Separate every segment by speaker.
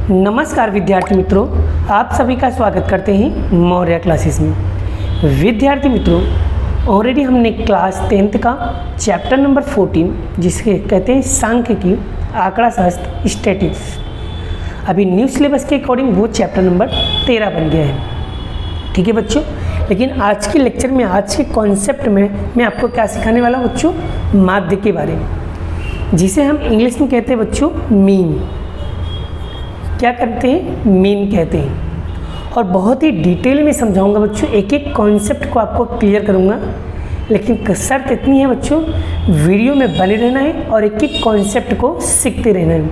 Speaker 1: नमस्कार विद्यार्थी मित्रों, आप सभी का स्वागत करते हैं मौर्य क्लासेस में। विद्यार्थी मित्रों, ऑलरेडी हमने क्लास 10th का चैप्टर नंबर 14 जिसके कहते हैं सांख्यिकी, आंकड़ा शास्त्र, स्टैटिक्स, अभी न्यू सिलेबस के अकॉर्डिंग वो चैप्टर नंबर 13 बन गया है। ठीक है बच्चों, लेकिन आज के लेक्चर में, आज के कॉन्सेप्ट में मैं आपको क्या सिखाने वाला हूँ बच्चों, माध्य के बारे में, जिसे हम इंग्लिश में कहते हैं बच्चों मीन। क्या करते हैं? मीन कहते हैं। और बहुत ही डिटेल में समझाऊंगा बच्चों, एक एक कॉन्सेप्ट को आपको क्लियर करूंगा। लेकिन शर्त इतनी है बच्चों, वीडियो में बने रहना है और एक एक कॉन्सेप्ट को सीखते रहना है।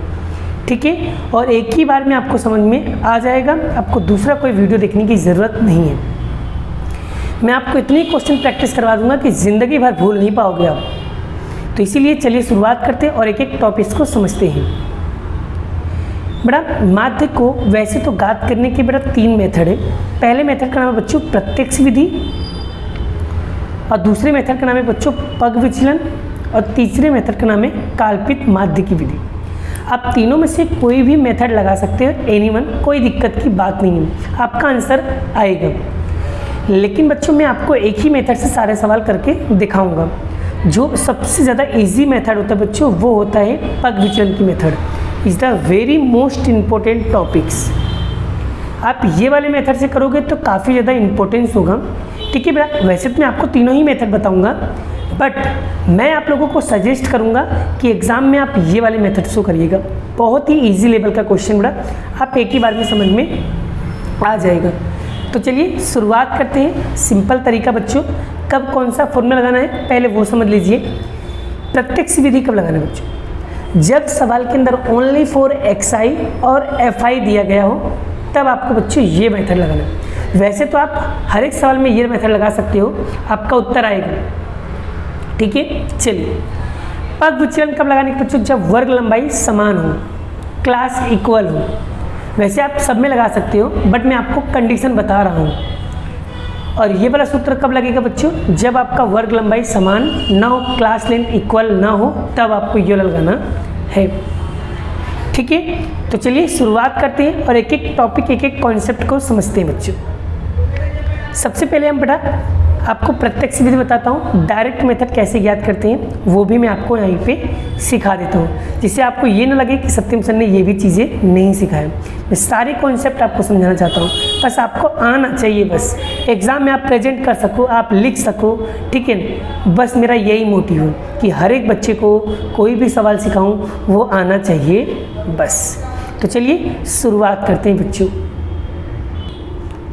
Speaker 1: ठीक है, और एक ही बार में आपको समझ में आ जाएगा, आपको दूसरा कोई वीडियो देखने की ज़रूरत नहीं है। मैं आपको इतनी क्वेश्चन प्रैक्टिस करवा दूंगा कि ज़िंदगी भर भूल नहीं पाओगे आप। तो इसीलिए चलिए शुरुआत करते हैं और एक एक टॉपिक्स को समझते हैं। बड़ा माध्य को वैसे तो ज्ञात करने के बड़ा 3 मेथड है। पहले मेथड का नाम है बच्चों प्रत्यक्ष विधि, और दूसरे मेथड का नाम है बच्चों पग विचलन, और तीसरे मेथड का नाम है काल्पित माध्य की विधि। आप तीनों में से कोई भी मेथड लगा सकते हो, एनीवन, कोई दिक्कत की बात नहीं है, आपका आंसर आएगा। लेकिन बच्चों मैं आपको एक ही मेथड से सारे सवाल करके दिखाऊंगा। जो सबसे ज़्यादा इजी मेथड होता है बच्चों, वो होता है पग विचलन की method. Is the very most important topics. आप ये वाले मेथड से करोगे तो काफ़ी ज़्यादा इम्पोर्टेंस होगा। ठीक है बेटा, वैसे तो मैं आपको तीनों ही मेथड बताऊंगा, बट मैं आप लोगों को सजेस्ट करूंगा कि एग्ज़ाम में आप ये वाले मेथड से करिएगा। बहुत ही इजी लेवल का क्वेश्चन बेटा, आप एक ही बार में समझ में आ जाएगा। तो चलिए शुरुआत करते हैं। सिंपल तरीका बच्चों, कब कौन सा फॉर्मूला लगाना है पहले वो समझ लीजिए। प्रत्यक्ष विधि कब लगाना है बच्चों? जब सवाल के अंदर ओनली फॉर xi और fi दिया गया हो, तब आपको बच्चों ये मेथड लगाना है। वैसे तो आप हर एक सवाल में ये मेथड लगा सकते हो, आपका उत्तर आएगा। ठीक है, चलिए पग विचलन कब लगाने के बच्चों? जब वर्ग लंबाई समान हो, क्लास इक्वल हो। वैसे आप सब में लगा सकते हो, बट मैं आपको कंडीशन बता रहा हूँ। और ये वाला सूत्र कब लगेगा बच्चों? जब आपका वर्ग लंबाई समान ना हो, क्लास लेंथ इक्वल ना हो, तब आपको ये लगाना है। ठीक है, तो चलिए शुरुआत करते हैं और एक एक टॉपिक, एक एक कॉन्सेप्ट को समझते हैं बच्चों। सबसे पहले हम बेटा आपको प्रत्यक्ष विधि बताता हूँ। डायरेक्ट मेथड कैसे ज्ञात करते हैं वो भी मैं आपको यहीं पे सिखा देता हूँ, जिससे आपको ये ना लगे कि सत्यम सर ने ये भी चीज़ें नहीं सिखाया। मैं सारे कॉन्सेप्ट आपको समझाना चाहता हूँ, बस आपको आना चाहिए। बस एग्ज़ाम में आप प्रेजेंट कर सको, आप लिख सको। ठीक है, बस मेरा यही मोटिव है कि हर एक बच्चे को कोई भी सवाल सिखाऊँ वो आना चाहिए बस। तो चलिए शुरुआत करते हैं बच्चों।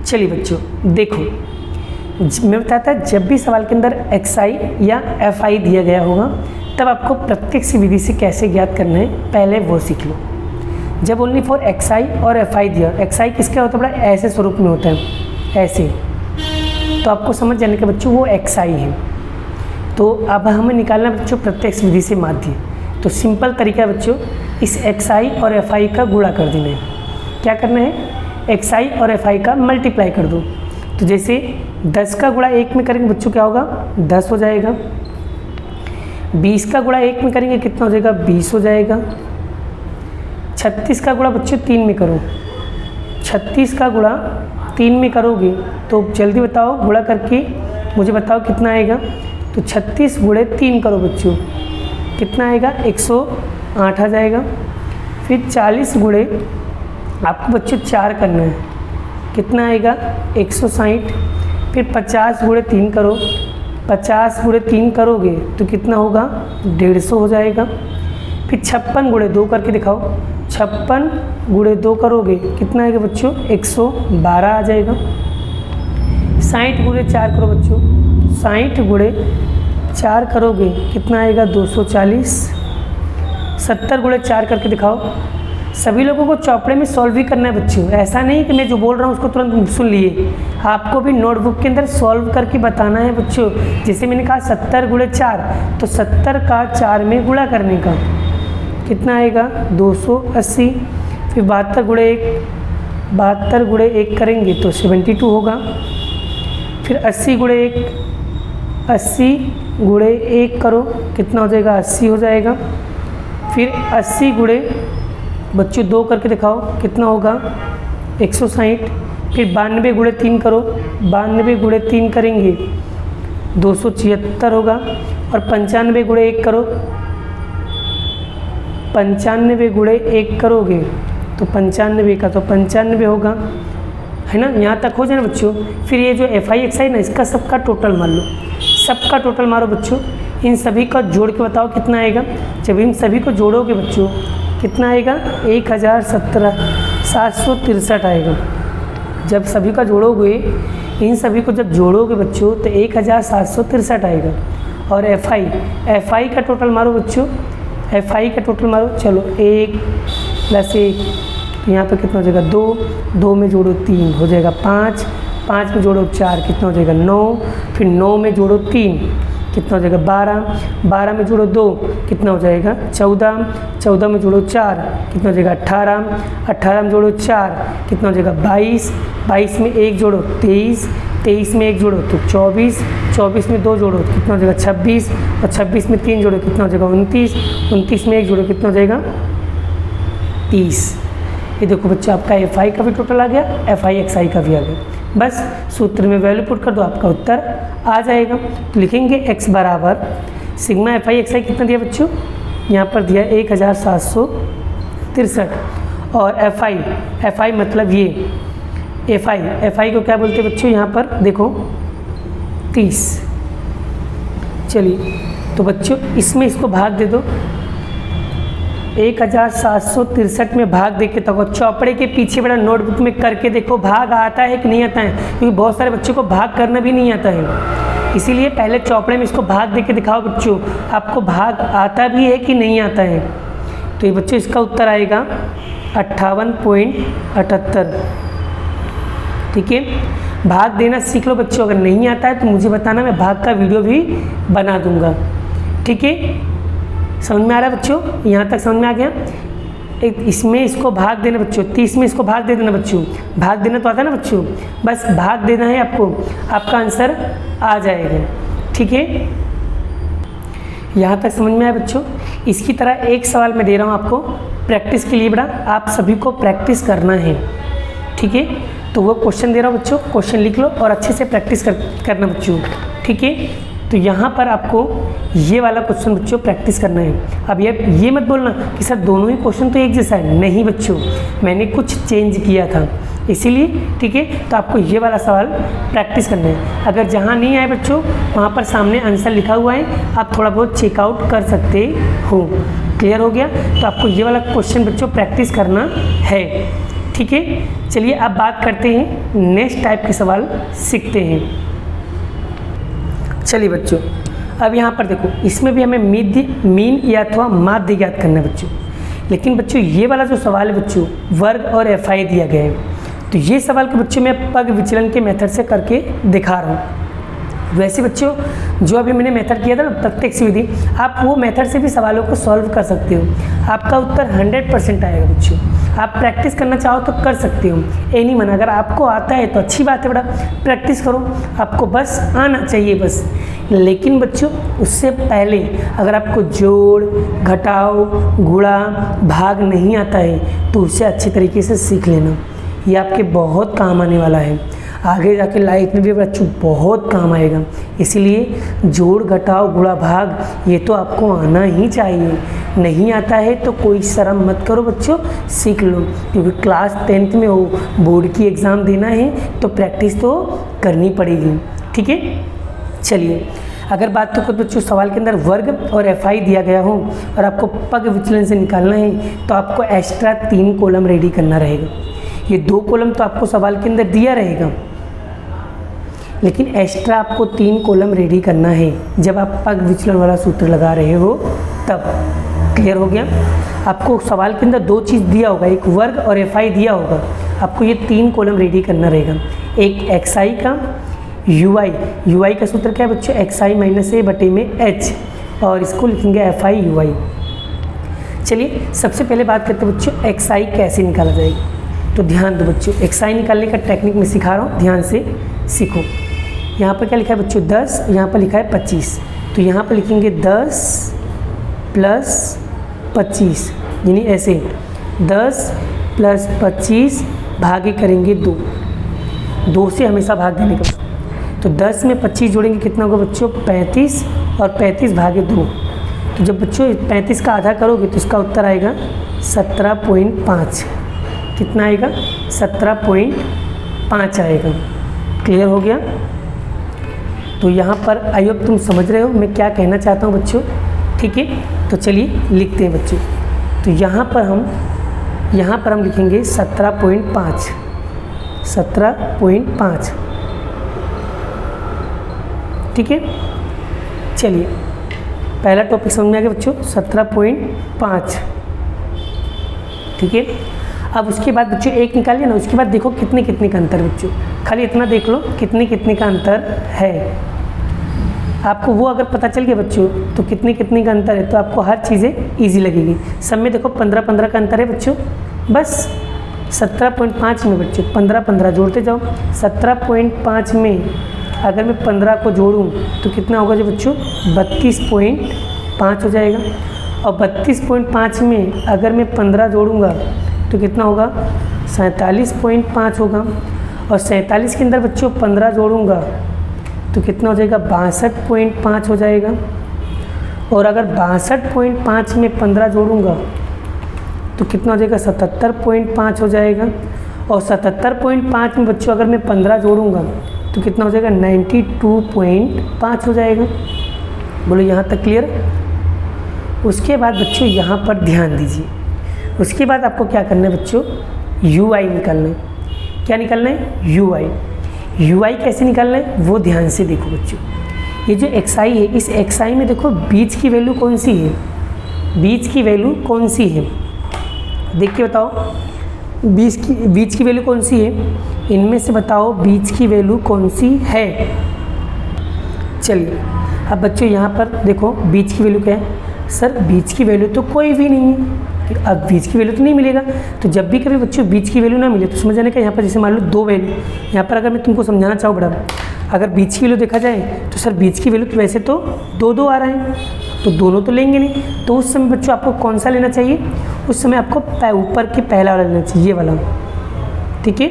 Speaker 1: चलिए बच्चों देखो, मैं बताता जब भी सवाल के अंदर xi या fi दिया गया होगा, तब आपको प्रत्यक्ष विधि से कैसे ज्ञात करना है पहले वो सीख लो। जब ओनली फॉर xi और fi दिया, xi किसका होता है बड़ा? ऐसे स्वरूप में होता है, ऐसे, तो आपको समझ जाने के बच्चों वो xi है। तो अब हमें निकालना बच्चों प्रत्यक्ष विधि से माध्य। तो सिंपल तरीका है बच्चों, इस xi और fi का गुणा कर देना है। क्या करना है? xi और fi का मल्टीप्लाई कर दो। तो जैसे 10 का गुणा 1 में करेंगे बच्चों क्या होगा? 10 हो जाएगा। 20 का गुणा 1 में करेंगे कितना हो जाएगा? 20 हो जाएगा। 36 का गुणा बच्चों 3 में करो। 36 का गुणा 3 में करोगे तो जल्दी बताओ, गुणा करके मुझे बताओ कितना आएगा। तो 36 गुणे 3 करो बच्चों, कितना आएगा? 108 आ जाएगा। फिर 40 गुणे आपको बच्चों 4 करना है, कितना आएगा? 160। फिर 50 गुणे 3 करो, 50 गुणे 3 करोगे तो कितना होगा? 150 हो जाएगा। फिर 56 गुणे 2 करके दिखाओ, 56 गुणे 2 करोगे कितना आएगा बच्चों? 112 आ जाएगा। 60 गुणे 4 करो बच्चों, 60 गुणे 4 करोगे कितना आएगा? 240। 70 गुणे 4 करके दिखाओ। सभी लोगों को चौपड़े में सॉल्व भी करना है बच्चों, ऐसा नहीं कि मैं जो बोल रहा हूँ उसको तुरंत सुन लिए, आपको भी नोटबुक के अंदर सॉल्व करके बताना है बच्चों। जैसे मैंने कहा 70 गुणे 4, तो 70 का 4 में गुणा करने का कितना आएगा? 280। फिर 72 गुणे 1, 72 गुणे 1 करेंगे तो 72 होगा। फिर 80 गुणे 1, 80 गुणे 1 करो कितना हो जाएगा? 80 हो जाएगा। फिर 80 गुणे बच्चों 2 करके दिखाओ कितना होगा 160। फिर 92 गुणे 3 करो, 92 गुणे 3 करेंगे 276 होगा। और 95 गुणे 1 करो, 95 गुणे 1 करोगे तो 95 का तो 95 होगा, है ना। यहाँ तक हो जाए ना बच्चों। फिर ये जो FI XI ना, इसका सबका टोटल मान लो, सबका टोटल मारो बच्चों। इन सभी का जोड़ के बताओ कितना आएगा। जब इन सभी को जोड़ोगे बच्चों कितना आएगा 1763 आएगा। जब सभी का जोड़ोगे, इन सभी को जब जोड़ोगे बच्चों तो 1763 आएगा। और FI का टोटल मारो बच्चों, FI का टोटल मारो। चलो 1 + 1 तो यहाँ पर कितना हो जाएगा 2, 2 में जोड़ो 3 हो जाएगा 5, 5 में जोड़ो 4 कितना हो जाएगा 9, फिर 9 में जोड़ो 3 कितना हो जाएगा 12, 12 में जोड़ो 2 कितना हो जाएगा 14, 14 में जोड़ो 4 कितना हो जाएगा 18, 18 में जोड़ो 4 कितना हो जाएगा 22, 22 में 1 जोड़ो 23, 23 में 1 जोड़ो तो 24, 24 में 2 जोड़ो तो कितना हो जाएगा 26, और 26 में 3 जोड़ो कितना हो जाएगा 29, 29 में 1 जोड़ो कितना हो जाएगा 30। ये देखो बच्चों आपका FI का भी टोटल आ गया, FI XI का भी आ गया। बस सूत्र में वैल्यू पुट कर दो, आपका उत्तर आ जाएगा। तो लिखेंगे x बराबर सिग्मा FI XI कितना दिया बच्चों, यहाँ पर दिया 1763। और FI मतलब ये FI को क्या बोलते हैं बच्चों, यहाँ पर देखो 30। चलिए तो बच्चों इसमें इसको भाग दे दो, 1763 में भाग दे के तो चौपड़े के पीछे बड़ा नोटबुक में करके देखो भाग आता है कि नहीं आता है, क्योंकि बहुत सारे बच्चों को भाग करना भी नहीं आता है। इसीलिए पहले चौपड़े में इसको भाग दे के दिखाओ बच्चों, आपको भाग आता भी है कि नहीं आता है। तो ये बच्चों इसका उत्तर आएगा 58.78। ठीक है, भाग देना सीख लो बच्चों। अगर नहीं आता है तो मुझे बताना, मैं भाग का वीडियो भी बना दूंगा। ठीक है, समझ में आ रहा है बच्चों, यहाँ तक समझ में आ गया। इसमें इसको भाग देना बच्चों, 30 में इसको भाग दे देना बच्चों। भाग देना तो आता है ना बच्चों, बस भाग देना है आपको, आपका आंसर आ जाएगा। ठीक है, यहाँ तक समझ में आया बच्चों। इसकी तरह एक सवाल मैं दे रहा हूँ आपको प्रैक्टिस के लिए, बड़ा आप सभी को प्रैक्टिस करना है। ठीक है, तो वो क्वेश्चन दे रहा हूँ बच्चों, क्वेश्चन लिख लो और अच्छे से प्रैक्टिस करना बच्चों। ठीक है, तो यहाँ पर आपको ये वाला क्वेश्चन बच्चों प्रैक्टिस करना है। अब ये मत बोलना कि सर दोनों ही क्वेश्चन तो एक जैसा है, नहीं बच्चों, मैंने कुछ चेंज किया था इसीलिए। ठीक है, तो आपको ये वाला सवाल प्रैक्टिस करना है। अगर जहाँ नहीं आए बच्चों वहाँ पर सामने आंसर लिखा हुआ है, आप थोड़ा बहुत चेकआउट कर सकते हो। क्लियर हो गया, तो आपको ये वाला क्वेश्चन बच्चों प्रैक्टिस करना है। ठीक है, चलिए अब बात करते हैं, नेक्स्ट टाइप के सवाल सीखते हैं। चलिए बच्चों, अब यहाँ पर देखो, इसमें भी हमें मीन या अथवा माध्य ज्ञात करना है बच्चों। लेकिन बच्चों ये वाला जो सवाल है बच्चों, वर्ग और FI दिया गया है, तो ये सवाल के बच्चों मैं पग विचलन के मेथड से करके दिखा रहा हूँ। वैसे बच्चों जो अभी मैंने मेथड किया था ना प्रत्यक्ष विधि, आप वो मेथड से भी सवालों को सॉल्व कर सकते हो, आपका उत्तर 100% आएगा बच्चों। आप प्रैक्टिस करना चाहो तो कर सकते हो, ये नहीं मना। अगर आपको आता है तो अच्छी बात है, बड़ा प्रैक्टिस करो, आपको बस आना चाहिए बस। लेकिन बच्चों उससे पहले अगर आपको जोड़, घटाव, गुणा, भाग नहीं आता है तो उसे अच्छी तरीके से सीख लेना, ये आपके बहुत काम आने वाला है। आगे जाके लाइफ में भी बच्चों बहुत काम आएगा। इसीलिए जोड़, घटाव, गुणा, भाग ये तो आपको आना ही चाहिए। नहीं आता है तो कोई शर्म मत करो बच्चों, सीख लो, क्योंकि क्लास 10th में हो, बोर्ड की एग्ज़ाम देना है तो प्रैक्टिस तो करनी पड़ेगी। ठीक है, चलिए अगर बात तो खुद बच्चों सवाल के अंदर वर्ग और FI दिया गया हो और आपको पग विचलन से निकालना है तो आपको एक्स्ट्रा 3 कॉलम रेडी करना रहेगा। ये 2 कॉलम तो आपको सवाल के अंदर दिया रहेगा, लेकिन एक्स्ट्रा आपको 3 कॉलम रेडी करना है जब आप पग विचलन वाला सूत्र लगा रहे हो तब। क्लियर हो गया, आपको सवाल के अंदर 2 चीज़ दिया होगा, एक वर्ग और FI दिया होगा, आपको ये 3 कॉलम रेडी करना रहेगा। एक XI का, UI का सूत्र क्या है बच्चों, XI - A/H, और इसको लिखेंगे FI UI। चलिए सबसे पहले बात करते हैं बच्चों XI कैसे निकाला जाएगा। तो ध्यान दो बच्चों, XI निकालने का टेक्निक मैं सिखा रहा हूँ, ध्यान से सीखो। यहाँ पर क्या लिखा है बच्चों 10, यहाँ पर लिखा है 25, तो यहाँ पर लिखेंगे 10 + 25, यानी ऐसे 10 प्लस 25 भागे करेंगे 2, 2 से हमेशा भाग देने का। तो 10 में 25 जोड़ेंगे कितना होगा बच्चों 35, और 35 भागे 2। तो जब बच्चों 35 का आधा करोगे तो इसका उत्तर आएगा 17.5। कितना आएगा 17.5 आएगा। क्लियर हो गया। तो यहाँ पर आई होप तुम समझ रहे हो मैं क्या कहना चाहता हूँ बच्चों। ठीक है, तो चलिए लिखते हैं बच्चों। तो यहाँ पर हम लिखेंगे 17.5, 17.5। ठीक है, चलिए पहला टॉपिक समझ में आ गया बच्चों 17.5। ठीक है, अब उसके बाद बच्चों एक निकालिए ना, उसके बाद देखो कितने कितने का अंतर बच्चों, खाली इतना देख लो कितने कितने का अंतर है। आपको वो अगर पता चल गया बच्चों तो कितने कितने का अंतर है तो आपको हर चीज़ें इजी लगेगी। सब में देखो 15-15 का अंतर है बच्चों, बस 17.5 में बच्चों 15-15 जोड़ते जाओ। 17.5 में अगर मैं 15 को जोड़ूं तो कितना होगा जो बच्चों 32.5 हो जाएगा। और 32.5 में अगर मैं 15 जोड़ूंगा तो कितना होगा 47.5 होगा। और 47 के अंदर बच्चों 15 जोड़ूंगा तो कितना हो जाएगा 62.5 हो जाएगा। और अगर 62.5 में 15 जोड़ूंगा तो कितना हो जाएगा 77.5 हो जाएगा। और 77.5 में बच्चों अगर मैं 15 जोड़ूंगा तो कितना हो जाएगा 92.5 हो जाएगा। बोलो यहाँ तक क्लियर। उसके बाद बच्चों यहाँ पर ध्यान दीजिए, उसके बाद आपको क्या करना है बच्चों UI निकालना है। क्या निकालना है UI कैसे निकालना है वो ध्यान से देखो बच्चों। ये जो xi है इस xi में देखो बीच की वैल्यू कौन सी है, बीच की वैल्यू कौन सी है देख के बताओ। बीच की वैल्यू कौन सी है, इनमें से बताओ बीच की वैल्यू कौन सी है। चलिए अब बच्चों यहाँ पर देखो बीच की वैल्यू क्या है। सर बीच की वैल्यू तो कोई भी नहीं है, अब बीच की वैल्यू तो नहीं मिलेगा। तो जब भी कभी बच्चों बीच की वैल्यू ना मिले तो समझ जाने का यहाँ पर जैसे मान लो 2 वैल्यू, यहाँ पर अगर मैं तुमको समझाना चाहूँ बड़ा, अगर बीच की वैल्यू देखा जाए तो सर बीच की वैल्यू तो वैसे तो 2 आ रहे हैं तो दोनों तो लेंगे नहीं। तो उस समय बच्चों आपको कौन सा लेना चाहिए, उस समय आपको ऊपर के पहला वाला लेना चाहिए, ये वाला। ठीक है,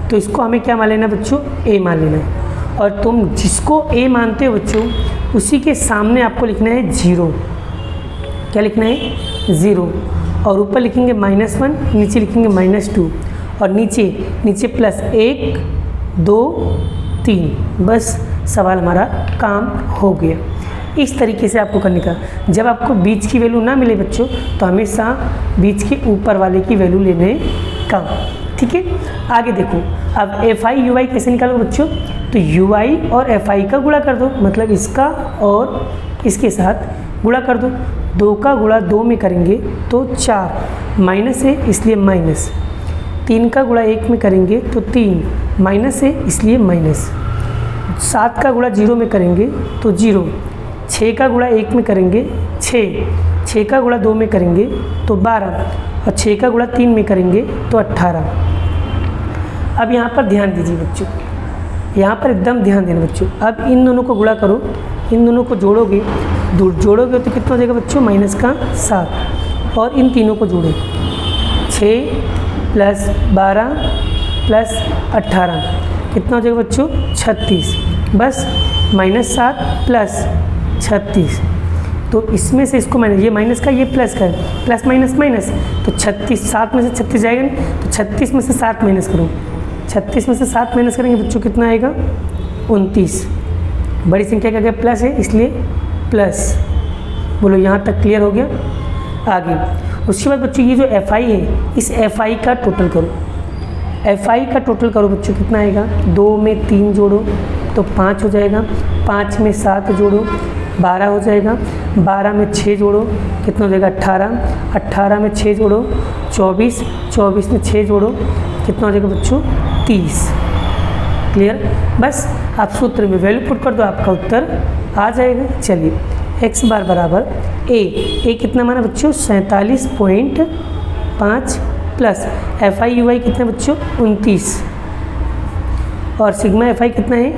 Speaker 1: तो इसको हमें क्या मान लेना बच्चों A मान लेना है। और तुम जिसको A मानते हो बच्चों उसी के सामने आपको लिखना है 0। क्या लिखना है 0। और ऊपर लिखेंगे -1, नीचे लिखेंगे -2 और नीचे +1 2 3। बस सवाल हमारा काम हो गया। इस तरीके से आपको करने का। जब आपको बीच की वैल्यू ना मिले बच्चों तो हमेशा बीच के ऊपर वाले की वैल्यू लेने का। ठीक है, आगे देखो अब FI UI कैसे निकालो बच्चों। तो UI और FI का गुणा कर दो, मतलब इसका और इसके साथ गुणा कर दो। 2 का गुणा 2 में करेंगे तो 4, माइनस है इसलिए माइनस। 3 का गुणा 1 में करेंगे तो 3, माइनस है इसलिए माइनस। 7 का गुणा 0 में करेंगे तो 0। 6 का गुणा 1 में करेंगे 6 का गुणा 2 में करेंगे तो 12 और 6 का गुणा 3 में करेंगे तो 18। अब यहाँ पर ध्यान दीजिए बच्चों, यहाँ पर एकदम ध्यान देना बच्चों। अब इन दोनों को गुणा करो, इन दोनों को जोड़ोगे तो कितना हो जाएगा बच्चों -7। और इन तीनों को जोड़ो 6 + 12 + 18 कितना हो जाएगा बच्चों 36। बस -7 + 36। तो इसमें से इसको माइनस, ये माइनस का ये प्लस का, प्लस माइनस तो 36, 7 में से 36 जाएगा नहीं तो 36 में से 7 माइनस करो। 36 में से 7 माइनस करेंगे बच्चों कितना आएगा 29। बड़ी संख्या का क्या प्लस है इसलिए प्लस। बोलो यहाँ तक क्लियर हो गया। आगे उसके बाद बच्चों ये जो FI है इस FI का टोटल करो। FI का टोटल करो बच्चों कितना आएगा। 2 में 3 जोड़ो तो 5 हो जाएगा। 5 में 7 जोड़ो 12 हो जाएगा। 12 में 6 जोड़ो कितना हो जाएगा 18। 18 में 6 जोड़ो 24। 24 में 6 जोड़ो कितना हो जाएगा बच्चों 30। क्लियर। बस आप सूत्र में वैल्यू पुट कर दो, आपका उत्तर आ जाएगा। चलिए x बार बराबर a कितना माना बच्चों 47.5 प्लस FI UI कितना बच्चों 29 और सिग्मा FI कितना है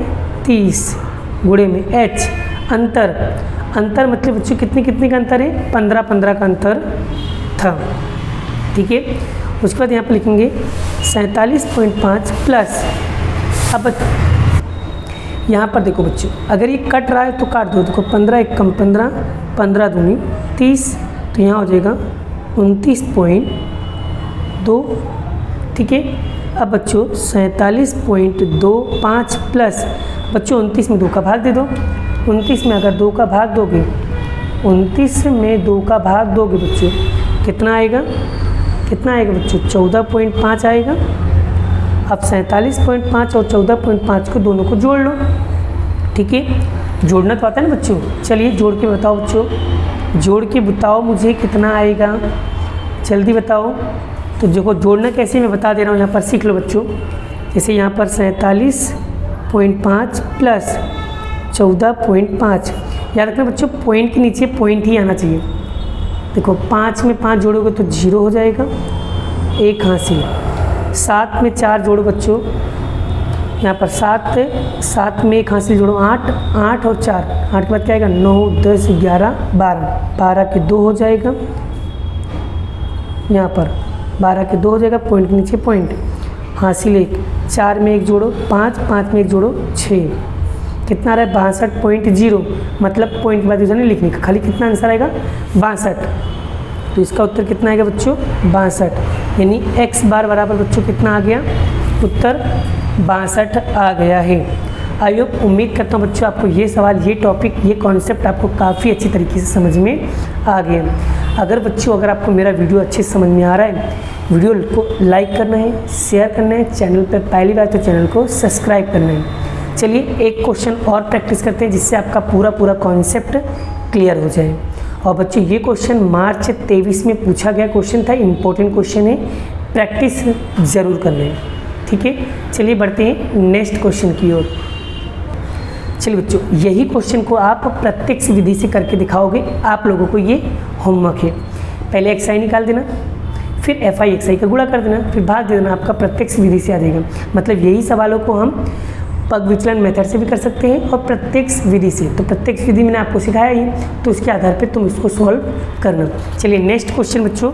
Speaker 1: 30 गुणे में h अंतर मतलब बच्चों कितने का अंतर है 15 का अंतर था। ठीक है। उसके बाद यहाँ पर लिखेंगे 47.5 प्लस, अब यहाँ पर देखो बच्चों, अगर ये कट रहा है तो काट दो। देखो 15 एकम 15, 15 दूनी 30, तो यहाँ हो जाएगा 29.2। ठीक है, अब बच्चों 47.25 प्लस, बच्चों 29 में 2 का भाग दे दो। 29 में अगर 2 का भाग दोगे, 29 में 2 का भाग दोगे बच्चों, कितना आएगा, कितना आएगा बच्चों, 14.5 आएगा। अब 47.5 और 14.5 को दोनों को जोड़ लो। ठीक है, जोड़ना तो आता है ना बच्चों, चलिए जोड़ के बताओ बच्चों, जोड़ के बताओ मुझे कितना आएगा, जल्दी बताओ। तो देखो जोड़ना कैसे मैं बता दे रहा हूँ, यहाँ पर सीख लो बच्चों। जैसे यहाँ पर 47.5 प्लस 14.5, याद रखना बच्चों पॉइंट के नीचे पॉइंट ही आना चाहिए। देखो 5 में 5 जोड़ोगे तो 0 हो जाएगा, 1 हासिल। 7 में 4 जोड़ो बच्चों, यहाँ पर 7 में 1 हासिल जोड़ो, 8 और 4, 8 के बाद क्या आएगा, 9, 10, 11, 12 के 2 हो जाएगा। यहाँ पर 12 के 2 हो जाएगा, पॉइंट के नीचे पॉइंट, हासिल 1, 4 में 1 जोड़ो 5, 5 में 1 जोड़ो 6, कितना आ रहा है 62.0, मतलब पॉइंट के बाद यूज़र नहीं लिखने का, खाली कितना आंसर आएगा 62। तो इसका उत्तर कितना आएगा बच्चों 62, यानी x बार बराबर बच्चों कितना आ गया, उत्तर 62 आ गया है। आई होप, उम्मीद करता हूँ बच्चों आपको ये सवाल, ये टॉपिक, ये कॉन्सेप्ट आपको काफ़ी अच्छी तरीके से समझ में आ गया। अगर बच्चों अगर आपको मेरा वीडियो अच्छे से समझ में आ रहा है, वीडियो को लाइक करना है, शेयर करना है, चैनल पर पहली बार तो चैनल को सब्सक्राइब करना है। चलिए एक क्वेश्चन और प्रैक्टिस करते हैं जिससे आपका पूरा कॉन्सेप्ट क्लियर हो जाए। और बच्चों ये क्वेश्चन मार्च 23 में पूछा गया क्वेश्चन था, इम्पोर्टेंट क्वेश्चन है, प्रैक्टिस ज़रूर करना है। ठीक है, चलिए बढ़ते हैं नेक्स्ट क्वेश्चन की ओर। चलिए बच्चों, यही क्वेश्चन को आप प्रत्यक्ष विधि से करके दिखाओगे, आप लोगों को ये होमवर्क है। पहले XI निकाल देना, फिर FI XI का गुणा कर देना, फिर भाग दे देना, आपका प्रत्यक्ष विधि से आ जाएगा। मतलब यही सवालों को हम पग विचलन मेथड से भी कर सकते हैं और प्रत्यक्ष विधि से। तो प्रत्यक्ष विधि मैंने आपको सिखाया ही, तो इसके आधार पे तुम इसको सॉल्व करना। चलिए नेक्स्ट क्वेश्चन बच्चों,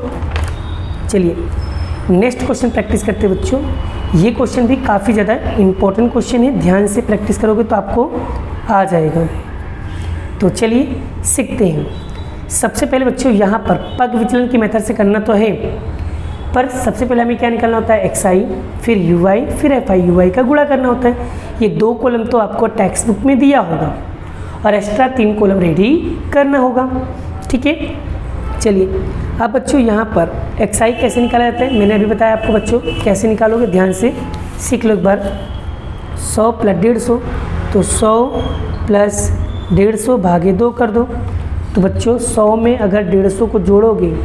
Speaker 1: चलिए नेक्स्ट क्वेश्चन प्रैक्टिस करते हैं बच्चों। ये क्वेश्चन भी काफ़ी ज़्यादा इंपॉर्टेंट क्वेश्चन है, ध्यान से प्रैक्टिस करोगे तो आपको आ जाएगा। तो चलिए सीखते हैं। सबसे पहले बच्चों यहाँ पर पग विचलन की मेथड से करना तो है, पर सबसे पहले हमें क्या निकालना होता है, XI, फिर UI, फिर FI UI का गुणा करना होता है। ये 2 कॉलम तो आपको टेक्स्ट बुक में दिया होगा और एक्स्ट्रा 3 कॉलम रेडी करना होगा। ठीक है, चलिए अब बच्चों यहाँ पर XI कैसे निकाला जाता है मैंने अभी बताया आपको बच्चों, कैसे निकालोगे ध्यान से सीख लो एक बार। 100 प्लस 150, तो 100 प्लस 150 भागे 2 कर दो। तो बच्चों 100 में अगर 150 को जोड़ोगे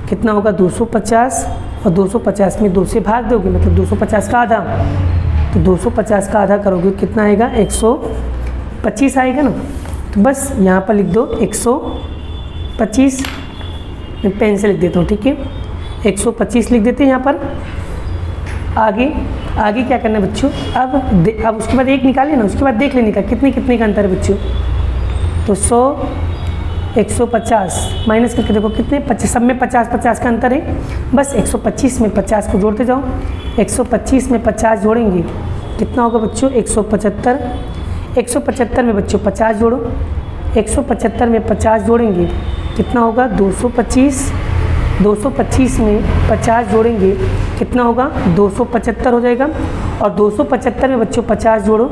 Speaker 1: कितना होगा 250, और 250 में 2 से भाग दोगे मतलब 250 का आधा, तो 250 का आधा करोगे कितना आएगा 125 आएगा ना। तो बस यहाँ पर लिख दो 125, मैं पेन से लिख देता हूँ। ठीक है, 125 लिख देते हैं यहाँ पर। आगे क्या करना है बच्चों, अब उसके बाद 1 निकालिए ना, उसके बाद देख लेने का कितने का अंतर है बच्चों। तो 100 150 माइनस करके देखो कितने 50, सब में 50 का अंतर है। बस 125 में 50 को जोड़ते जाओ, 125 में 50 जोड़ेंगे कितना होगा बच्चों 175। 175 में बच्चों 50 जोड़ो, 175 में 50 जोड़ेंगे कितना होगा 225। 225 में 50 जोड़ेंगे कितना होगा 275 हो जाएगा। और 275 में बच्चों 50 जोड़ो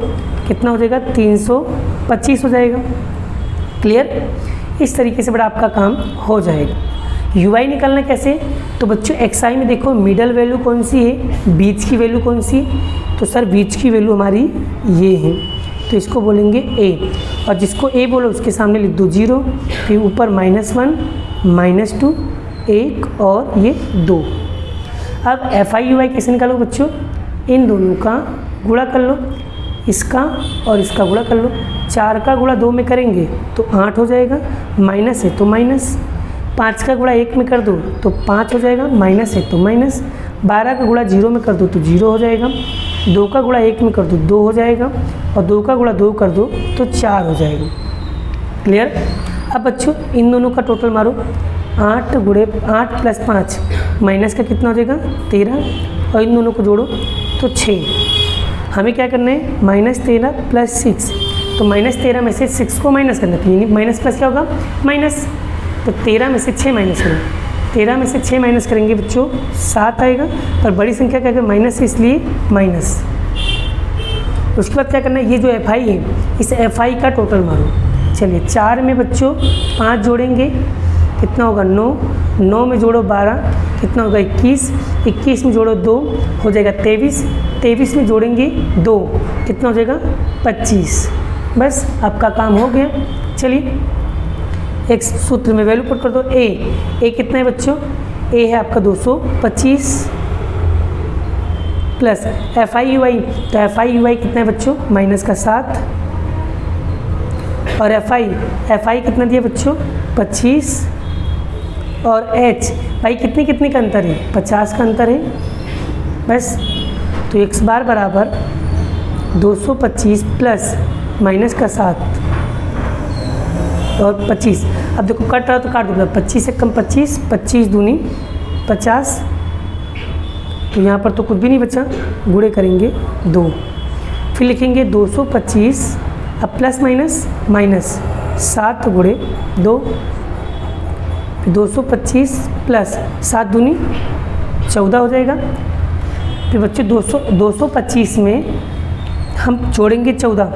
Speaker 1: कितना हो जाएगा 325 हो जाएगा। क्लियर, इस तरीके से बड़ा आपका काम हो जाएगा। UI निकालना कैसे, तो बच्चों XI में देखो मिडल वैल्यू कौन सी है, बीच की वैल्यू कौन सी, तो सर बीच की वैल्यू हमारी ये है, तो इसको बोलेंगे A, और जिसको A बोलो उसके सामने लिख दो 0, फिर ऊपर -1 -2 1 और ये 2। अब FI UI कैसे निकालो बच्चों, इन दोनों का गुणा कर लो, इसका और इसका गुणा कर लो। 4 का गुणा 2 में करेंगे तो 8 हो जाएगा, माइनस है तो माइनस। 5 का गुणा 1 में कर दो तो 5 हो जाएगा, माइनस है तो माइनस। 12 का गुणा 0 में कर दो तो 0 हो जाएगा। 2 का गुणा 1 में कर दो 2 हो जाएगा, और 2 का गुणा 2 कर दो तो 4 हो जाएगा। क्लियर। अब बच्चों इन दोनों का टोटल मारो, 8 गुणे 8 प्लस 5 माइनस का कितना हो जाएगा 13, और इन दोनों को जोड़ो तो 6। हमें क्या करना है -13 प्लस 6, तो -13 में से 6 को माइनस करना है, यानी माइनस प्लस क्या होगा माइनस, तो 13 में से 6 माइनस करेंगे, 13 में से 6 माइनस करेंगे बच्चों 7 आएगा, और बड़ी संख्या क्या करेंगे माइनस है इसलिए माइनस। उसके बाद क्या करना है, ये जो FI है इस FI का टोटल मारो। चलिए 4 में बच्चों 5 जोड़ेंगे कितना होगा 9, 9 में जोड़ो 12 कितना होगा 21, 21 में जोड़ो 2 हो जाएगा 23, 23 में जोड़ेंगे 2 कितना हो जाएगा 25। बस आपका काम हो गया। चलिए एक सूत्र में वैल्यू पुट कर दो। ए कितना है बच्चों, ए है आपका 225 प्लस FI/UI, तो FI/UI कितना है बच्चों माइनस का 7, और FI कितना दिया बच्चों 25, और H भाई कितनी का अंतर है 50 का अंतर है। बस तो x बार बराबर 225 प्लस माइनस का 7 और 25। अब देखो कट रहा तो काट दो, 25 से कम 25, 25 दूनी 50, तो यहाँ पर तो कुछ भी नहीं बचा, गुणे करेंगे 2, फिर लिखेंगे 225, अब प्लस माइनस माइनस 7 गुणे 2, 225 प्लस 7 दूनी 14 हो जाएगा। फिर बच्चों 225 में हम जोड़ेंगे 14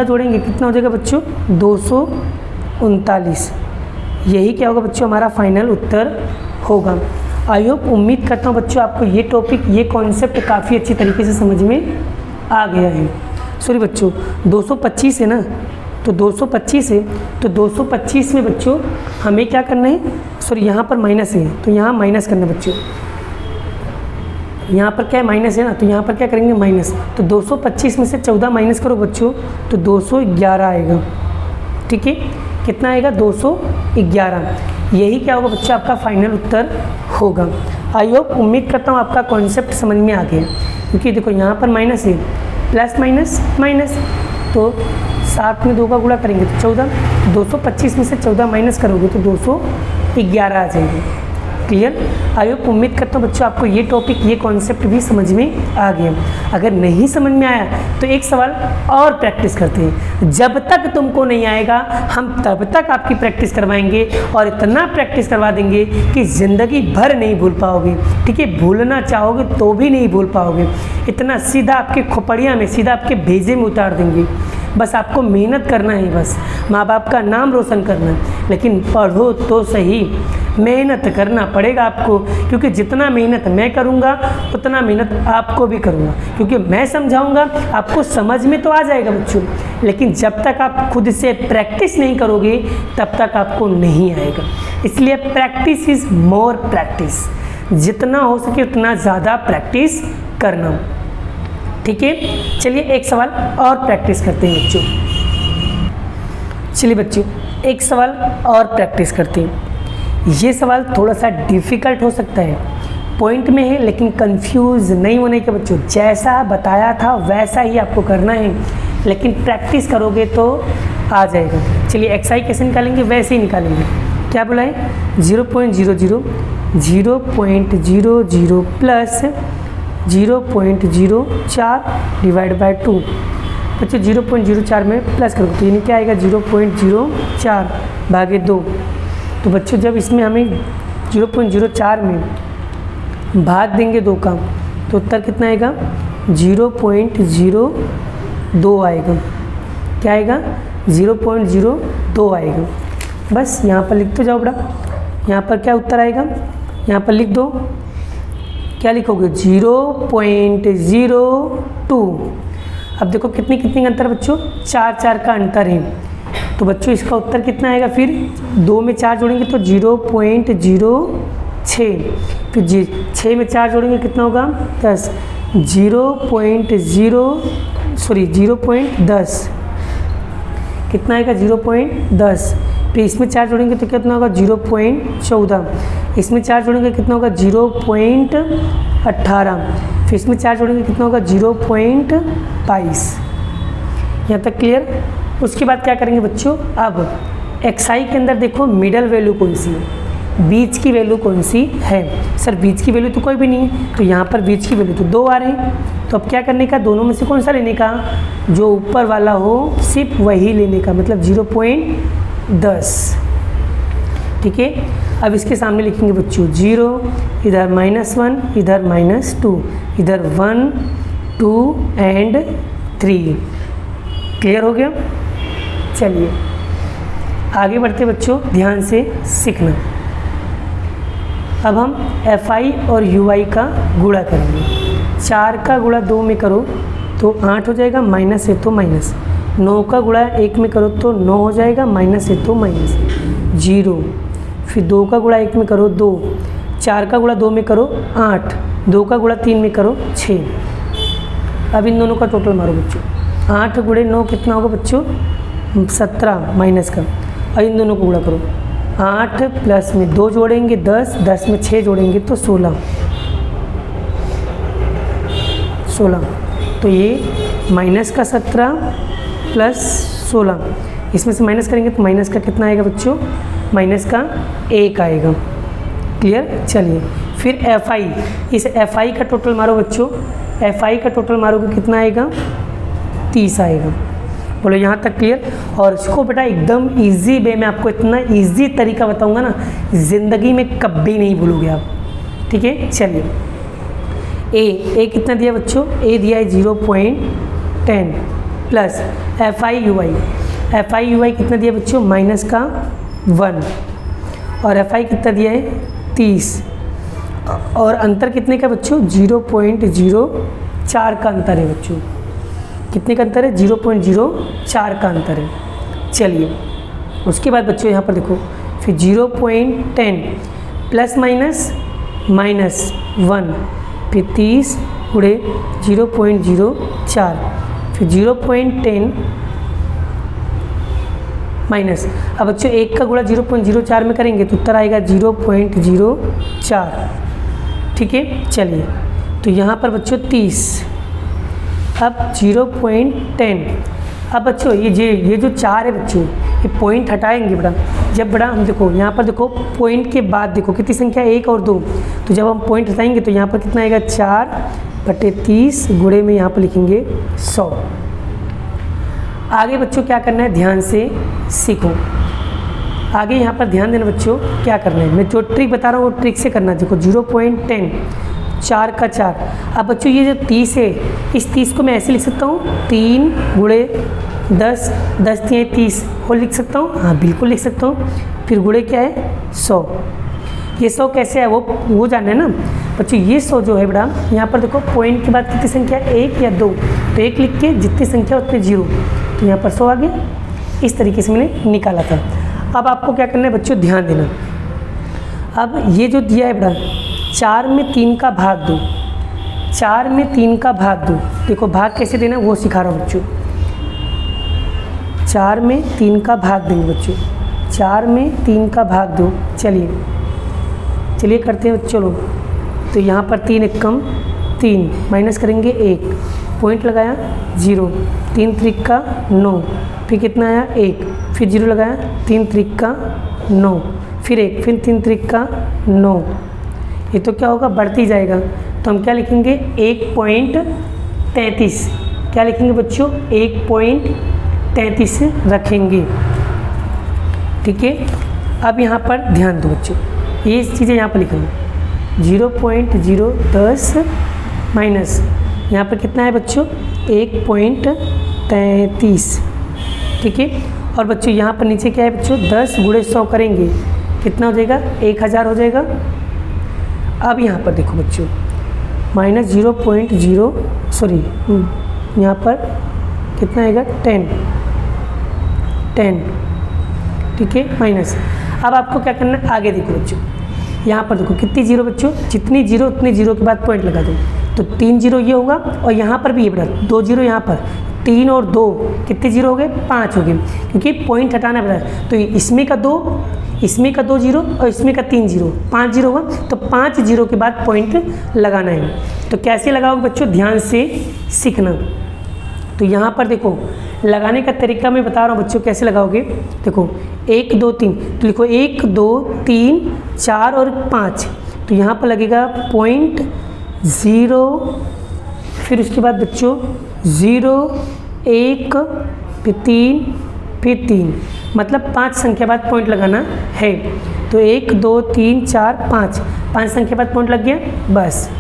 Speaker 1: जोड़ेंगे कितना हो जाएगा बच्चों 239। यही क्या होगा बच्चों हमारा फाइनल उत्तर होगा। आई होप उम्मीद करता हूँ बच्चों आपको ये टॉपिक ये कॉन्सेप्ट काफ़ी अच्छी तरीके से समझ में आ गया है। सॉरी बच्चों 225 है ना, तो 225 है, तो 225 में बच्चों हमें क्या करना है, सॉरी यहाँ पर माइनस है तो यहाँ माइनस करना बच्चों, यहाँ पर क्या है माइनस है ना, तो यहाँ पर क्या करेंगे माइनस, तो 225 में से 14 माइनस करो बच्चों तो 211 आएगा। ठीक है, कितना आएगा 211। यही क्या होगा बच्चों आपका फाइनल उत्तर होगा। आई होप उम्मीद करता हूँ आपका कॉन्सेप्ट समझ में आ गया, क्योंकि देखो यहाँ पर माइनस है, प्लस माइनस माइनस, तो 7 में 2 का गुणा करेंगे तो 14, 225 में से 14 माइनस करोगे तो 211 आ जाएगी। क्लियर। आई होप उम्मीद करता हूँ बच्चों आपको ये टॉपिक ये कॉन्सेप्ट भी समझ में आ गया। अगर नहीं समझ में आया तो एक सवाल और प्रैक्टिस करते हैं, जब तक तुमको नहीं आएगा हम तब तक आपकी प्रैक्टिस करवाएंगे और इतना प्रैक्टिस करवा देंगे कि ज़िंदगी भर नहीं भूल पाओगे। ठीक है, भूलना चाहोगे तो भी नहीं भूल पाओगे, इतना सीधा आपके खोपड़िया में सीधा आपके भेजे में उतार देंगे। बस आपको मेहनत करना है, बस माँ बाप का नाम रोशन करना है, लेकिन पढ़ो तो सही, मेहनत करना पड़ेगा आपको, क्योंकि जितना मेहनत मैं करूँगा उतना मेहनत आपको भी करूँगा, क्योंकि मैं समझाऊँगा आपको समझ में तो आ जाएगा बच्चों, लेकिन जब तक आप खुद से प्रैक्टिस नहीं करोगे तब तक आपको नहीं आएगा। इसलिए प्रैक्टिस इज़ मोर प्रैक्टिस, जितना हो सके उतना ज़्यादा प्रैक्टिस करना। ठीक है, चलिए एक सवाल और प्रैक्टिस करते हैं बच्चों। चलिए बच्चों एक सवाल और प्रैक्टिस करते हैं। ये सवाल थोड़ा सा डिफ़िकल्ट हो सकता है, पॉइंट में है, लेकिन कंफ्यूज नहीं होने के बच्चों, जैसा बताया था वैसा ही आपको करना है, लेकिन प्रैक्टिस करोगे तो आ जाएगा। चलिए एक्सआई कैसे निकालेंगे, वैसे ही निकालेंगे। क्या बोला है 0.00 0.00 प्लस 0.04 डिवाइड बाय 2। बच्चों 0.04 में प्लस करोगे तो यानी क्या आएगा 0.04 भागे 2। तो बच्चों जब इसमें हमें 0.04 में भाग देंगे 2 का तो उत्तर कितना आएगा 0.02 आएगा। क्या आएगा 0.02 आएगा। बस यहाँ पर लिख तो जाओ बड़ा, यहाँ पर क्या उत्तर आएगा, यहाँ पर लिख दो। क्या लिखोगे 0.02। अब देखो कितनी का अंतर बच्चों, 4 का अंतर है, तो बच्चों इसका उत्तर कितना आएगा, फिर 2 में 4 जोड़ेंगे तो 0.06, फिर 6 में 4 जोड़ेंगे कितना होगा 10, 0.10 कितना आएगा 0.10, फिर इसमें 4 जोड़ेंगे तो कितना होगा 0.14, इसमें 4 जोड़ेंगे कितना होगा 0.18, फिर इसमें 4 जोड़ेंगे कितना होगा 0.22। यहाँ तक क्लियर। उसके बाद क्या करेंगे बच्चों, अब एक्सआई के अंदर देखो मिडल वैल्यू कौन सी है, बीच की वैल्यू कौन सी है। सर बीच की वैल्यू तो कोई भी नहीं है, तो यहाँ पर बीच की वैल्यू तो 2 आ रही है। तो अब क्या करने का, दोनों में से कौन सा लेने का, जो ऊपर वाला हो सिर्फ वही लेने का, मतलब 0.10। ठीक है, अब इसके सामने लिखेंगे बच्चों 0, इधर -1, इधर -2, इधर 1, 2 एंड 3। क्लियर हो गया। चलिए आगे बढ़ते बच्चों, ध्यान से सीखना। अब हम FI और UI का गुणा करेंगे। 4 का गुणा 2 में करो तो 8 हो जाएगा, माइनस है तो माइनस। 9 का गुणा 1 में करो तो 9 हो जाएगा, माइनस है तो माइनस। 0, फिर 2 का गुणा 1 में करो 2, 4 का गुणा 2 में करो 8, 2 का गुणा 3 में करो 6। अब इन दोनों का टोटल मारो बच्चों, 8 गुणे 9 कितना होगा बच्चों, 17 माइनस का। और इन दोनों को गुणा करो, 8 प्लस में 2 जोड़ेंगे 10, 10 में 6 जोड़ेंगे तो 16। तो ये माइनस का 17 प्लस 16, इसमें से माइनस करेंगे तो माइनस का कितना आएगा बच्चों, माइनस का 1 आएगा। क्लियर। चलिए फिर FI, इस FI का टोटल मारो बच्चों, FI का टोटल मारोगे कितना आएगा, 30 आएगा। बोलो यहाँ तक क्लियर। और इसको बेटा एकदम इजी वे में आपको इतना इजी तरीका बताऊंगा ना, ज़िंदगी में कभी नहीं भूलोगे आप। ठीक है। चलिए ए कितना दिया बच्चों, ए दिया है 0.10 प्लस FI UI कितना दिया बच्चों, माइनस का 1, और FI कितना दिया है 30, और अंतर कितने का बच्चों, 0.04 का अंतर है बच्चों। कितने का अंतर है, 0.04 का अंतर है। चलिए उसके बाद बच्चों यहाँ पर देखो, फिर 0.10 प्लस माइनस -1, फिर 30 गुणे 0.04, फिर 0.10 माइनस। अब बच्चों 1 का गुणा 0.04 में करेंगे तो उत्तर आएगा 0.04। ठीक है। चलिए तो यहाँ पर बच्चों 30, अब 0.10। अब बच्चों ये जो 4 है बच्चों, ये पॉइंट हटाएंगे बड़ा, जब बड़ा हम देखो यहाँ पर देखो पॉइंट के बाद देखो कितनी संख्या 1 और 2, तो जब हम पॉइंट हटाएंगे तो यहाँ पर कितना आएगा, 4/30 गुणे में यहाँ पर लिखेंगे 100। आगे बच्चों क्या करना है, ध्यान से सीखो। आगे यहाँ पर ध्यान देना बच्चों, क्या करना है, मैं जो ट्रिक बता रहा हूँ वो ट्रिक से करना। देखो 0.10, 4 का 4। अब बच्चों ये जो 30 है, इस 30 को मैं ऐसे लिख सकता हूँ, 3 गुणे 10, 10 3 30 और लिख सकता हूँ, हाँ बिल्कुल लिख सकता हूँ। फिर गुणे क्या है, 100। ये 100 कैसे है वो जानना है ना बच्चों। ये 100 जो है बड़ा, यहाँ पर देखो पॉइंट के बाद कितनी संख्या, 1 या 2, तो 1 लिख के जितनी संख्या उतने 0, तो यहाँ पर 100 आ गया। इस तरीके से मैंने निकाला था। अब आपको क्या करना है बच्चों, ध्यान देना। अब ये जो दिया है बड़ा, 4 में 3 का भाग दो, 4 में 3 का भाग दो। देखो भाग कैसे देना वो सिखा रहा हूँ बच्चों। 4 में 3 का भाग देंगे बच्चों, 4 में 3 का भाग दो। चलिए करते हैं चलो। तो यहाँ पर 3 एक कम 3, माइनस करेंगे 1, पॉइंट लगाया 0, 3 त्रिक का 9, फिर कितना आया 1, फिर 0 लगाया, 3 त्रिक का 9, फिर 1, फिर 3 त्रिक का 9। ये तो क्या होगा, बढ़ती जाएगा। तो हम क्या लिखेंगे, 1.33। क्या लिखेंगे बच्चों, 1.33 रखेंगे। ठीक है। अब यहाँ पर ध्यान दो बच्चों, ये चीज़ें यहाँ पर लिख रहा हूँ, 0.010 माइनस यहाँ पर कितना है बच्चों, 1.33। ठीक है। और बच्चों यहाँ पर नीचे क्या है बच्चों, 10 गुणे 100 करेंगे, कितना हो जाएगा, 1000 हो जाएगा। अब यहाँ पर देखो बच्चों, माइनस 0.0 सॉरी यहाँ पर कितना आएगा, 10। ठीक है, माइनस। अब आपको क्या करना है, आगे देखो बच्चों, यहाँ पर देखो कितनी जीरो बच्चों, जितनी जीरो उतनी जीरो के बाद पॉइंट लगा दो, तो 3 जीरो ये होगा, और यहाँ पर भी ये बड़ा 2 जीरो, यहाँ पर 3 और 2 कितने जीरो हो गए, 5 हो गए, क्योंकि पॉइंट हटाना पड़ा। तो इसमें का 2, इसमें का 2 जीरो और इसमें का 3 जीरो, 5 जीरो होगा, तो 5 जीरो के बाद पॉइंट लगाना है। तो कैसे लगाओगे बच्चों, ध्यान से सीखना। तो यहाँ पर देखो लगाने का तरीका मैं बता रहा हूँ बच्चों, कैसे लगाओगे। देखो 1 2 3, तो लिखो 1 2 3 4 और 5, तो यहाँ पर लगेगा 0.0, फिर उसके बाद बच्चों 0 1 फिर 3 मतलब 5 संख्या बाद पॉइंट लगाना है। तो 1 2 3 4 5 संख्या बाद पॉइंट लग गया बस।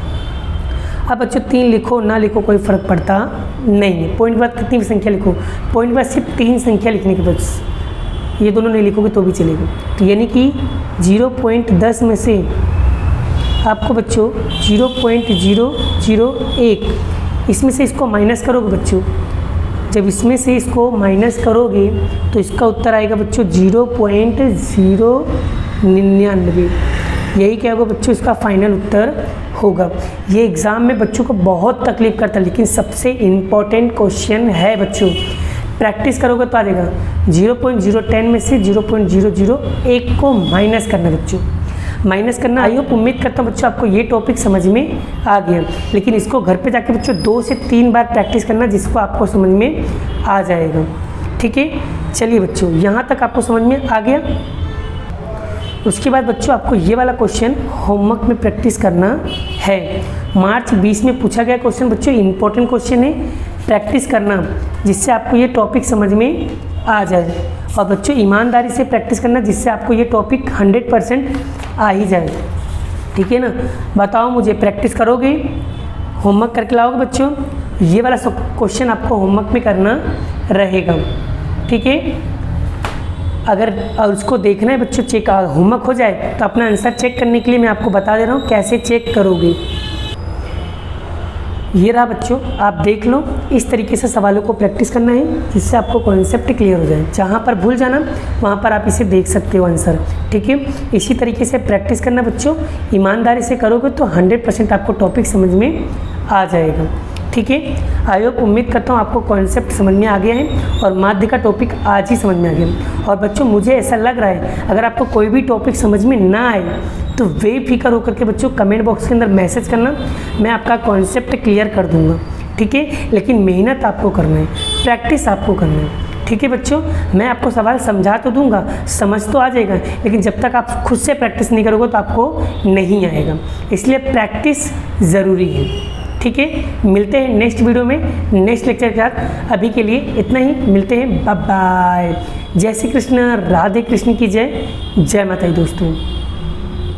Speaker 1: अब बच्चों 3 लिखो ना लिखो कोई फ़र्क पड़ता नहीं है, पॉइंट के बाद कितनी भी संख्या लिखो, पॉइंट के बाद सिर्फ 3 संख्या लिखने की बस, ये दोनों नहीं लिखोगे तो भी चलेगा। तो यानी कि 0.10 में से आपको बच्चों 0.001 इसमें से इसको माइनस करोगे बच्चों, जब इसमें से इसको माइनस करोगे तो इसका उत्तर आएगा बच्चों 0.099। यही क्या होगा बच्चों, इसका फाइनल उत्तर होगा। ये एग्ज़ाम में बच्चों को बहुत तकलीफ करता है, लेकिन सबसे इम्पॉर्टेंट क्वेश्चन है बच्चों। प्रैक्टिस करोगे तो आ जाएगा। 0.010 में से 0.001 को माइनस करना बच्चों, माइनस करना। आई होप, उम्मीद करता हूँ बच्चों आपको ये टॉपिक समझ में आ गया, लेकिन इसको घर पे जाके बच्चों 2 से 3 बार प्रैक्टिस करना, जिसको आपको समझ में आ जाएगा। ठीक है, चलिए बच्चों यहाँ तक आपको समझ में आ गया। उसके बाद बच्चों आपको ये वाला क्वेश्चन होमवर्क में प्रैक्टिस करना है। मार्च 20 में पूछा गया क्वेश्चन बच्चों, इंपॉर्टेंट क्वेश्चन है, प्रैक्टिस करना जिससे आपको ये टॉपिक समझ में आ जाए। और बच्चों ईमानदारी से प्रैक्टिस करना जिससे आपको ये टॉपिक 100% आ ही जाए। ठीक है ना, बताओ मुझे, प्रैक्टिस करोगे, होमवर्क करके लाओगे बच्चों। ये वाला क्वेश्चन आपको होमवर्क में करना रहेगा। ठीक है, अगर उसको देखना है बच्चों, चेक होमवर्क हो जाए तो अपना आंसर चेक करने के लिए मैं आपको बता दे रहा हूँ कैसे चेक करोगे। ये रहा बच्चों, आप देख लो, इस तरीके से सवालों को प्रैक्टिस करना है जिससे आपको कॉन्सेप्ट क्लियर हो जाए। जहाँ पर भूल जाना वहाँ पर आप इसे देख सकते हो आंसर। ठीक है, इसी तरीके से प्रैक्टिस करना बच्चों, ईमानदारी से करोगे तो 100% आपको टॉपिक समझ में आ जाएगा। ठीक है, आई होप, उम्मीद करता हूँ आपको कॉन्सेप्ट समझ में आ गया है और माध्य का टॉपिक आज ही समझ में आ गया। और बच्चों मुझे ऐसा लग रहा है अगर आपको कोई भी टॉपिक समझ में ना आए तो बेफिक्र होकर के बच्चों कमेंट बॉक्स के अंदर मैसेज करना, मैं आपका कॉन्सेप्ट क्लियर कर दूंगा। ठीक है, लेकिन मेहनत आपको करना है, प्रैक्टिस आपको करना है। ठीक है बच्चों, मैं आपको सवाल समझा तो दूंगा, समझ तो आ जाएगा, लेकिन जब तक आप खुद से प्रैक्टिस नहीं करोगे तो आपको नहीं आएगा, इसलिए प्रैक्टिस ज़रूरी है। ठीक है, मिलते हैं नेक्स्ट वीडियो में नेक्स्ट लेक्चर के साथ। अभी के लिए इतना ही, मिलते हैं, बाय बाय। जय श्री कृष्ण, राधे कृष्ण की जय, जय माता दी दोस्तों।